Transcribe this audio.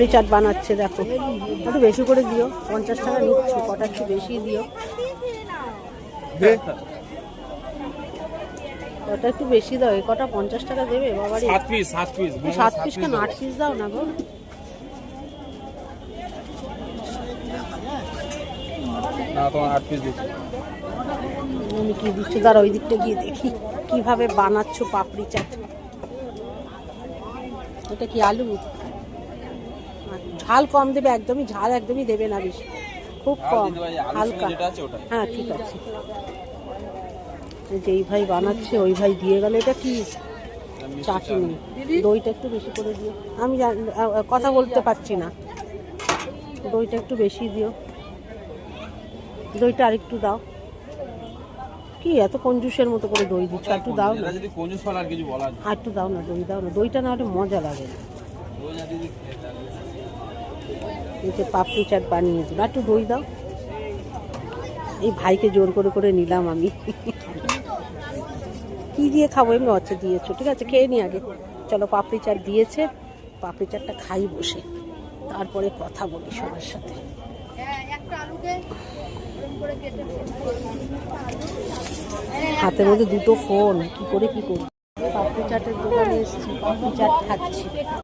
পাপড়ি চাট বানাচ্ছে, দেখো একটু বেশি করে দিও, 50 টাকা নিচ্ছ, কটা একটু বেশি দিও, কটা একটু বেশি দাও, এই কটা 50 টাকা দেবে বাবারি। 7 পিস 7 পিস কেন, 8 পিস দাও না গো। না তোমার 8 পিস দিচ্ছি। আমি কি দিচ্ছি, দাঁড়া ওই দিকটা গিয়ে দেখি কিভাবে বানাচ্ছ পাপড়ি চাট। এটা কি আলু? ঝাল কম দেবে, একদমই ঝাল একদমই দেবে না বেশি, খুব কম, হালকা। হ্যাঁ ঠিক আছে। যেই ভাই বানাচ্ছে ওই ভাই দিয়ে গেল। এটা কি চাটনি, দইটা একটু বেশি করে দিও। আমি কথা বলতে পারছি না, দইটা একটু বেশি দিও, দইটা আরেকটু দাও। কি এত কঞ্জুসের মতো করে দই দিচ্ছ, একটু দাও না, আর একটু দাও না, দই দাও না, দইটা না হলে মজা লাগে না। এই যে পাপড়ি চাট বানিয়ে দিল, একটু দই দাও। এই ভাইকে জোর করে করে নিলাম আমি। কি দিয়ে খাবো, এমনি হচ্ছে দিয়েছো, ঠিক আছে খেয়ে নি আগে। চলো পাপড়ি চাট দিয়েছে, পাপড়ি চাটটা খাই বসে, তারপরে কথা বলি সবার সাথে। হাতের মধ্যে দুটো ফোন, কি করে কি করি। পাপড়ি চাটের দোকানে এসেছি, পাপড়ি চাট খাচ্ছি।